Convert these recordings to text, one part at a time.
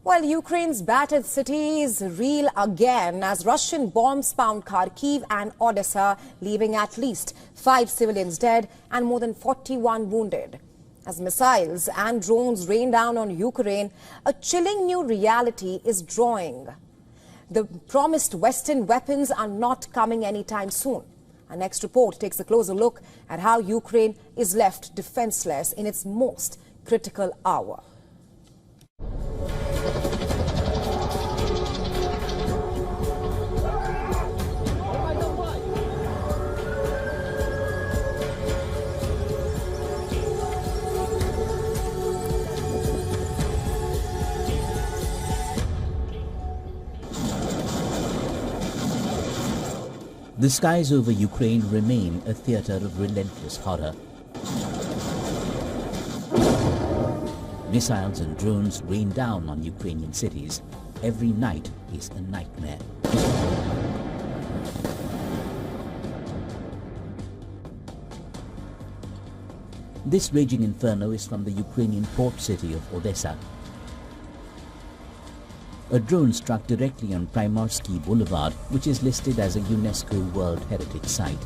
Well, Ukraine's battered cities reel again as Russian bombs pound Kharkiv and Odesa, leaving at least 5 civilians dead and more than 41 wounded. As missiles and drones rain down on Ukraine, a chilling new reality is drawing. The promised Western weapons are not coming anytime soon. Our next report takes a closer look at how Ukraine is left defenseless in its most critical hour. The skies over Ukraine remain a theatre of relentless horror. Missiles and drones rain down on Ukrainian cities. Every night is a nightmare. This raging inferno is from the Ukrainian port city of Odesa. A drone struck directly on Primorsky Boulevard, which is listed as a UNESCO World Heritage Site.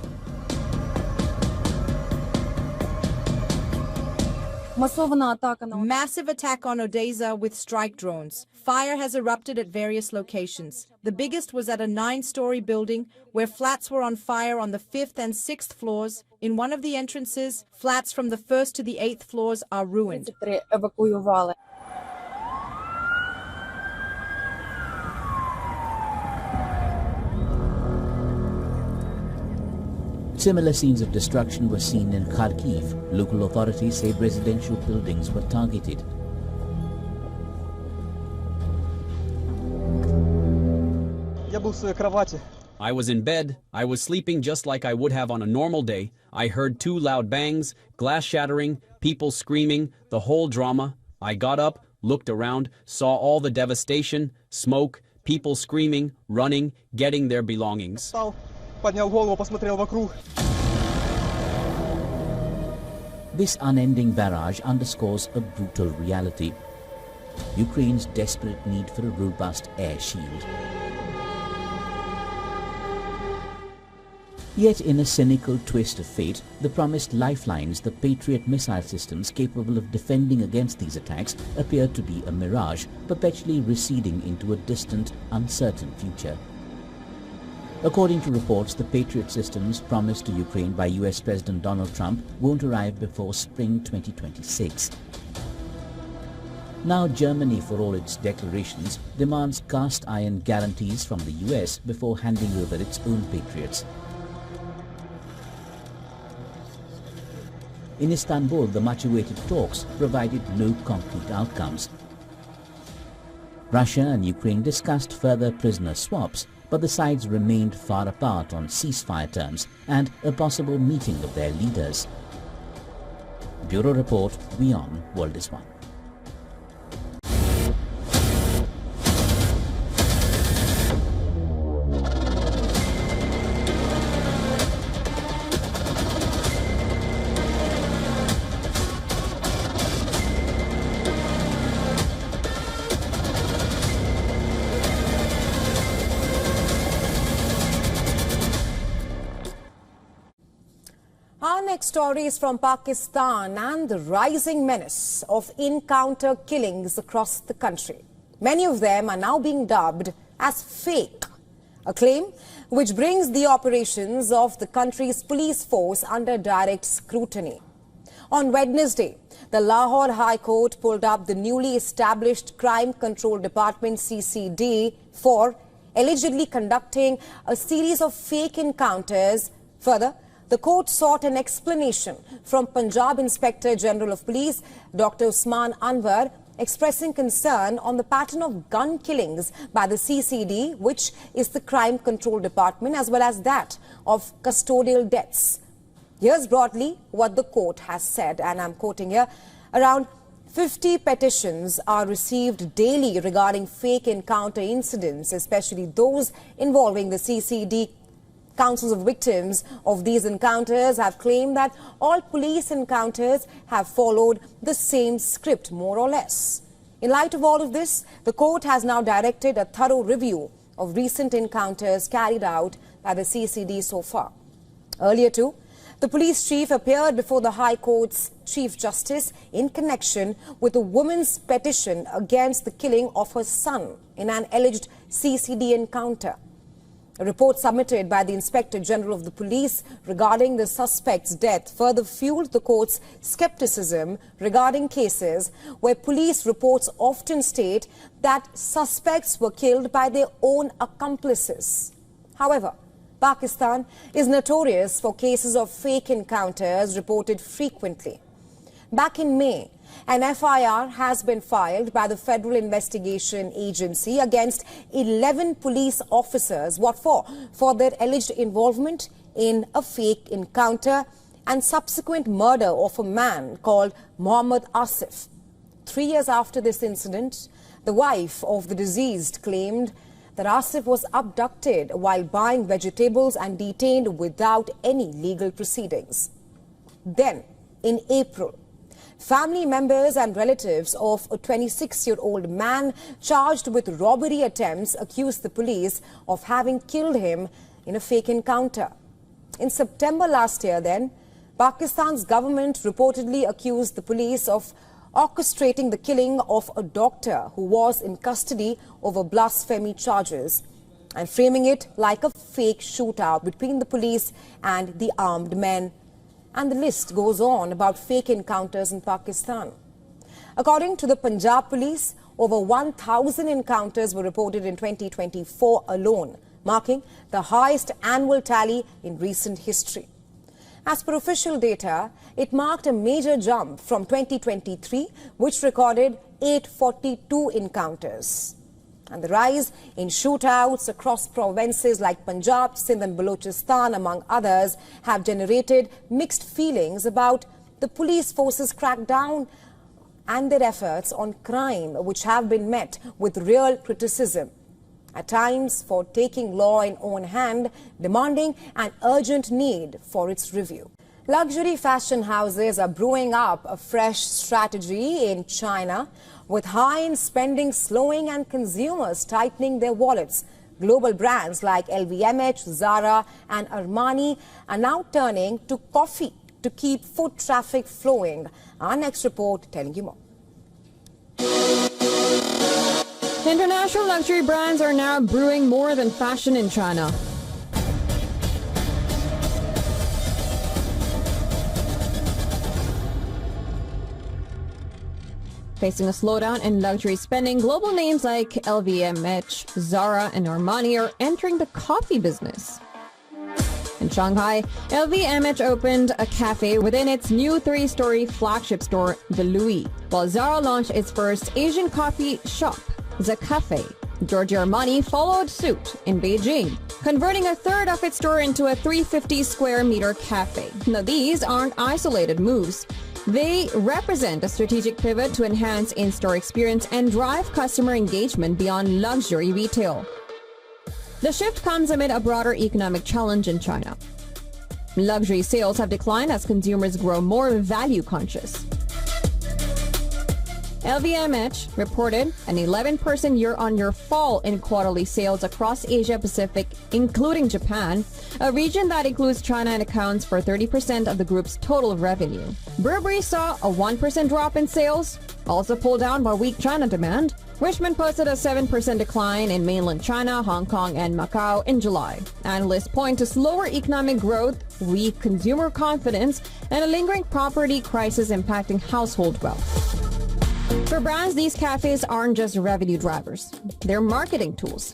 Massive attack on Odesa with strike drones. Fire has erupted at various locations. The biggest was at a 9-story building where flats were on fire on the 5th and 6th floors. In one of the entrances, flats from the 1st to the 8th floors are ruined. Similar scenes of destruction were seen in Kharkiv. Local authorities say residential buildings were targeted. I was in bed. I was sleeping just like I would have on a normal day. I heard 2 loud bangs, glass shattering, people screaming, the whole drama. I got up, looked around, saw all the devastation, smoke, people screaming, running, getting their belongings. This unending barrage underscores a brutal reality: Ukraine's desperate need for a robust air shield. Yet in a cynical twist of fate, the promised lifelines, the Patriot missile systems capable of defending against these attacks, appear to be a mirage, perpetually receding into a distant, uncertain future. According to reports, the Patriot systems promised to Ukraine by US President Donald Trump won't arrive before spring 2026. Now Germany, for all its declarations, demands cast-iron guarantees from the US before handing over its own Patriots. In Istanbul, the much-awaited talks provided no concrete outcomes. Russia and Ukraine discussed further prisoner swaps, but the sides remained far apart on ceasefire terms and a possible meeting of their leaders. Bureau Report, WION World is One. Our next story is from Pakistan and the rising menace of encounter killings across the country. Many of them are now being dubbed as fake, a claim which brings the operations of the country's police force under direct scrutiny. On Wednesday, the Lahore High Court pulled up the newly established Crime Control Department (CCD) for allegedly conducting a series of fake encounters. Further, the court sought an explanation from Punjab Inspector General of Police, Dr. Usman Anwar, expressing concern on the pattern of gun killings by the CCD, which is the Crime Control Department, as well as that of custodial deaths. Here's broadly what the court has said, and I'm quoting here: around 50 petitions are received daily regarding fake encounter incidents, especially those involving the CCD. Counsels of victims of these encounters have claimed that all police encounters have followed the same script, more or less. In light of all of this, the court has now directed a thorough review of recent encounters carried out by the CCD so far. Earlier too, the police chief appeared before the High Court's Chief Justice in connection with a woman's petition against the killing of her son in an alleged CCD encounter. A report submitted by the Inspector General of the Police regarding the suspect's death further fueled the court's skepticism regarding cases where police reports often state that suspects were killed by their own accomplices. However, Pakistan is notorious for cases of fake encounters reported frequently. Back in May, an FIR has been filed by the Federal Investigation Agency against 11 police officers. What for? For their alleged involvement in a fake encounter and subsequent murder of a man called Mohammed Asif. 3 years after this incident, the wife of the deceased claimed that Asif was abducted while buying vegetables and detained without any legal proceedings. Then, in April, family members and relatives of a 26-year-old man charged with robbery attempts accused the police of having killed him in a fake encounter. In September last year, then, Pakistan's government reportedly accused the police of orchestrating the killing of a doctor who was in custody over blasphemy charges and framing it like a fake shootout between the police and the armed men. And the list goes on about fake encounters in Pakistan. According to the Punjab police, over 1,000 encounters were reported in 2024 alone, marking the highest annual tally in recent history. As per official data, it marked a major jump from 2023, which recorded 842 encounters. And the rise in shootouts across provinces like Punjab, Sindh and Balochistan, among others, have generated mixed feelings about the police force's crackdown and their efforts on crime, which have been met with real criticism, at times for taking law in own hand, demanding an urgent need for its review. Luxury fashion houses are brewing up a fresh strategy in China, with high-end spending slowing and consumers tightening their wallets. Global brands like LVMH, Zara and Armani are now turning to coffee to keep foot traffic flowing. Our next report telling you more. International luxury brands are now brewing more than fashion in China. Facing a slowdown in luxury spending, global names like LVMH, Zara and Armani are entering the coffee business. In Shanghai, LVMH opened a cafe within its new 3-story flagship store, The Louis, while Zara launched its first Asian coffee shop, The Cafe. Giorgio Armani followed suit in Beijing, converting a third of its store into a 350 square meter cafe. Now, these aren't isolated moves. They represent a strategic pivot to enhance in-store experience and drive customer engagement beyond luxury retail. The shift comes amid a broader economic challenge in China. Luxury sales have declined as consumers grow more value-conscious. LVMH reported an 11% year-on-year fall in quarterly sales across Asia-Pacific, including Japan, a region that includes China and accounts for 30% of the group's total revenue. Burberry saw a 1% drop in sales, also pulled down by weak China demand. Richmond posted a 7% decline in mainland China, Hong Kong, and Macau in July. Analysts point to slower economic growth, weak consumer confidence, and a lingering property crisis impacting household wealth. For brands, these cafes aren't just revenue drivers. They're marketing tools.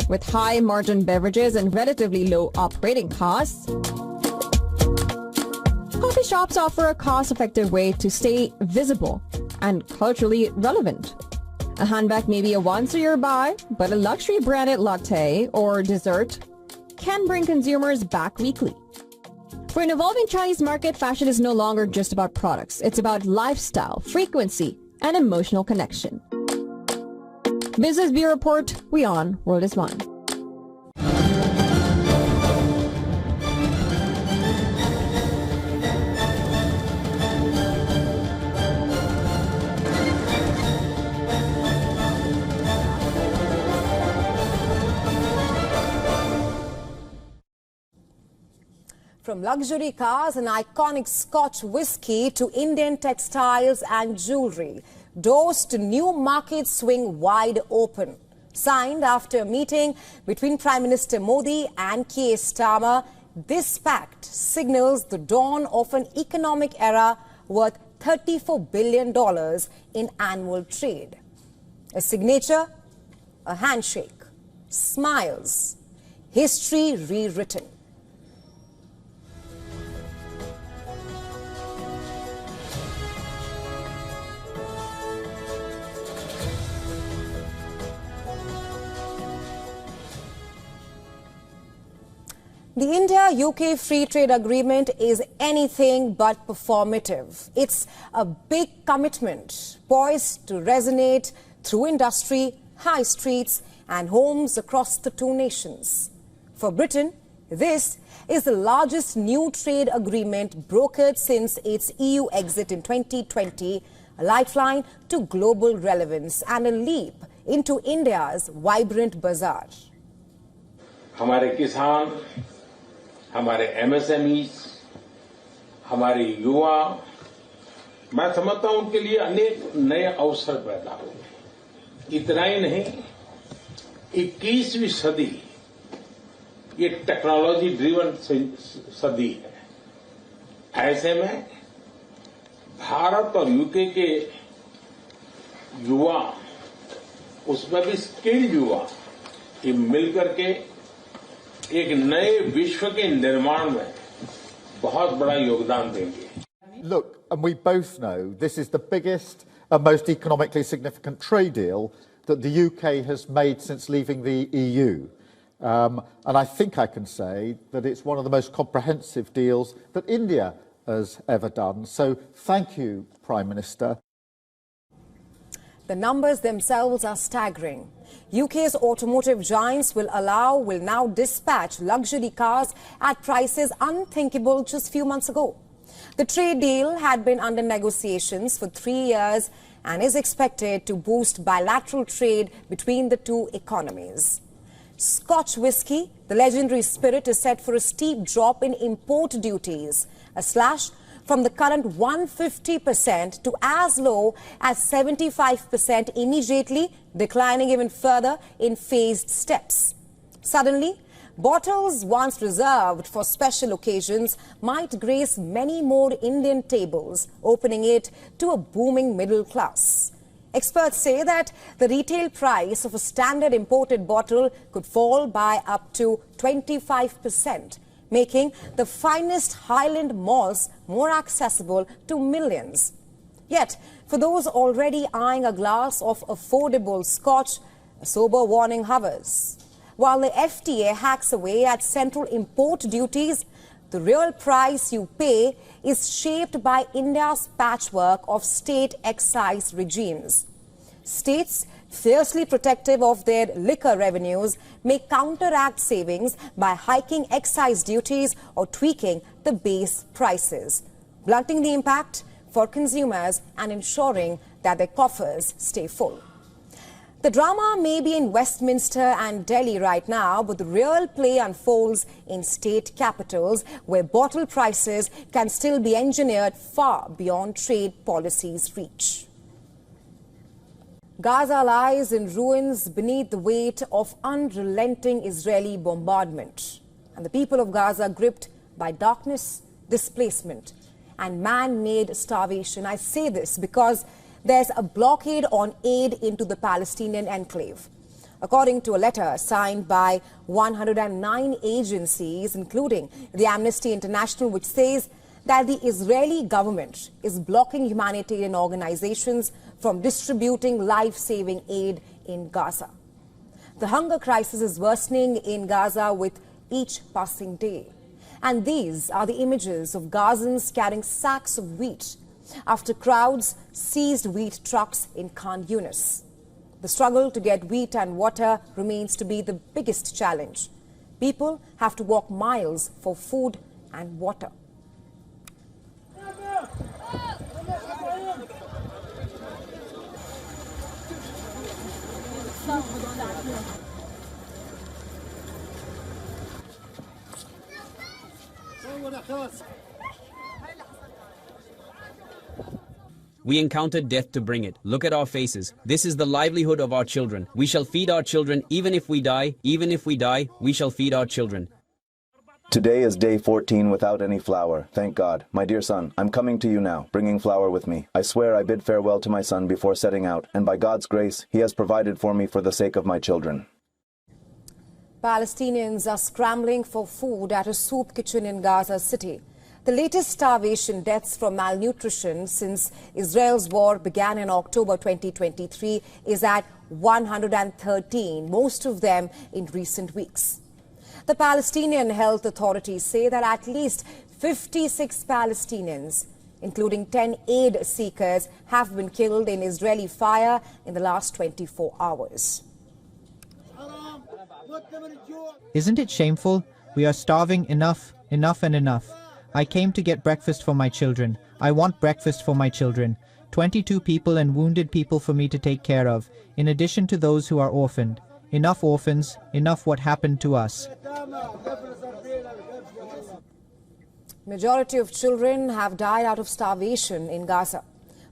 With high margin beverages and relatively low operating costs, coffee shops offer a cost-effective way to stay visible and culturally relevant. A handbag may be a once-a-year buy, but a luxury branded latte or dessert can bring consumers back weekly. For an evolving Chinese market, fashion is no longer just about products. It's about lifestyle, frequency, and emotional connection. Business Bureau Report, WION World is One. From luxury cars and iconic Scotch whiskey to Indian textiles and jewelry, doors to new markets swing wide open. Signed after a meeting between Prime Minister Modi and Keir Starmer, this pact signals the dawn of an economic era worth $34 billion in annual trade. A signature, a handshake, smiles, history rewritten. The India-UK Free Trade Agreement is anything but performative. It's a big commitment poised to resonate through industry, high streets and homes across the two nations. For Britain, this is the largest new trade agreement brokered since its EU exit in 2020, a lifeline to global relevance and a leap into India's vibrant bazaar. हमारे किसान, हमारे MSMEs, हमारे युवा, मैं समझता हूं उनके लिए अनेक नए अवसर पैदा हुए। इतना ही नहीं, 21वीं सदी ये टेक्नोलॉजी ड्रिवन सदी है। ऐसे में भारत और यूके के युवा, उसमें भी स्किल्ड युवा, ये मिलकर के एक नए विश्व के निर्माण में बहुत बड़ा योगदान देंगे। Look, and we both know this is the biggest and most economically significant trade deal that the UK has made since leaving the EU. And I think I can say that it's one of the most comprehensive deals that India has ever done. So thank you, Prime Minister. The numbers themselves are staggering. UK's automotive giants will now dispatch luxury cars at prices unthinkable just a few months ago. The trade deal had been under negotiations for 3 years and is expected to boost bilateral trade between the two economies. Scotch whiskey, the legendary spirit, is set for a steep drop in import duties, a slash from the current 150% to as low as 75% immediately, declining even further in phased steps. Suddenly, bottles once reserved for special occasions might grace many more Indian tables, opening it to a booming middle class. Experts say that the retail price of a standard imported bottle could fall by up to 25%. Making the finest Highland malts more accessible to millions. Yet, for those already eyeing a glass of affordable Scotch, a sober warning hovers. While the FTA hacks away at central import duties, the real price you pay is shaped by India's patchwork of state excise regimes. States fiercely protective of their liquor revenues may counteract savings by hiking excise duties or tweaking the base prices, blunting the impact for consumers and ensuring that their coffers stay full. The drama may be in Westminster and Delhi right now, but the real play unfolds in state capitals where bottle prices can still be engineered far beyond trade policy's reach. Gaza lies in ruins beneath the weight of unrelenting Israeli bombardment. And the people of Gaza gripped by darkness, displacement and man-made starvation. I say this because there's a blockade on aid into the Palestinian enclave. According to a letter signed by 109 agencies, including the Amnesty International, which says that the Israeli government is blocking humanitarian organizations from distributing life-saving aid in Gaza. The hunger crisis is worsening in Gaza with each passing day. And these are the images of Gazans carrying sacks of wheat after crowds seized wheat trucks in Khan Yunis. The struggle to get wheat and water remains to be the biggest challenge. People have to walk miles for food and water. We encountered death to bring it. Look at our faces. This is the livelihood of our children. We shall feed our children even if we die. Even if we die, we shall feed our children. Today is day 14 without any flour. Thank God. My dear son, I'm coming to you now, bringing flour with me. I swear I bid farewell to my son before setting out, and by God's grace, he has provided for me for the sake of my children. Palestinians are scrambling for food at a soup kitchen in Gaza City. The latest starvation deaths from malnutrition since Israel's war began in October 2023 is at 113, most of them in recent weeks. The Palestinian health authorities say that at least 56 Palestinians, including 10 aid seekers, have been killed in Israeli fire in the last 24 hours. Isn't it shameful? We are starving enough and enough. I came to get breakfast for my children. I want breakfast for my children. 22 people and wounded people for me to take care of, in addition to those who are orphaned. Enough orphans, enough what happened to us. Majority of children have died out of starvation in Gaza.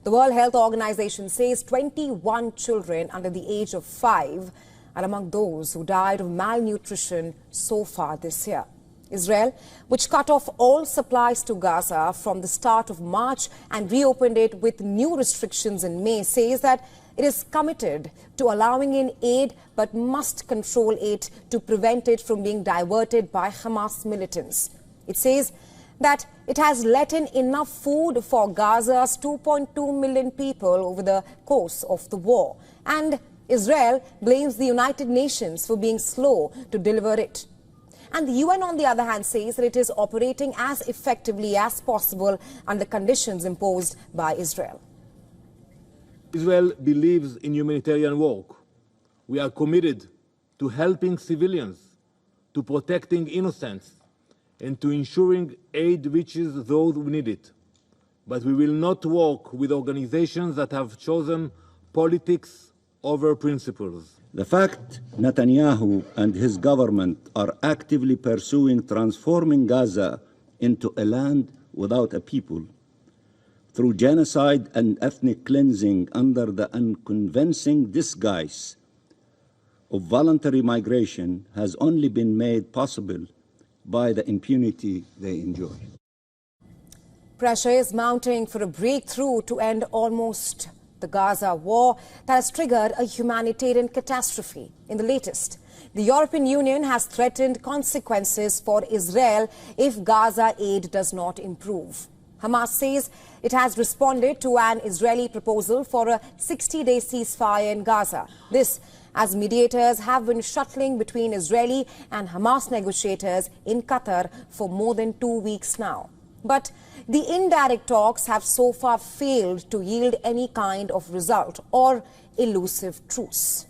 The World Health Organization says 21 children under the age of 5 are among those who died of malnutrition so far this year. Israel, which cut off all supplies to Gaza from the start of March and reopened it with new restrictions in May, says that it is committed to allowing in aid but must control it to prevent it from being diverted by Hamas militants. It says that it has let in enough food for Gaza's 2.2 million people over the course of the war. And Israel blames the United Nations for being slow to deliver it. And the UN, on the other hand, says that it is operating as effectively as possible under conditions imposed by Israel. Israel believes in humanitarian work. We are committed to helping civilians, to protecting innocents, and to ensuring aid reaches those who need it. But we will not work with organizations that have chosen politics over principles. The fact Netanyahu and his government are actively pursuing transforming Gaza into a land without a people through genocide and ethnic cleansing under the unconvincing disguise of voluntary migration has only been made possible by the impunity they enjoy. Pressure is mounting for a breakthrough to end almost the Gaza war that has triggered a humanitarian catastrophe. In the latest, the European Union has threatened consequences for Israel if Gaza aid does not improve. Hamas says it has responded to an Israeli proposal for a 60-day ceasefire in Gaza. This as mediators have been shuttling between Israeli and Hamas negotiators in Qatar for more than 2 weeks now. But the indirect talks have so far failed to yield any kind of result or elusive truce.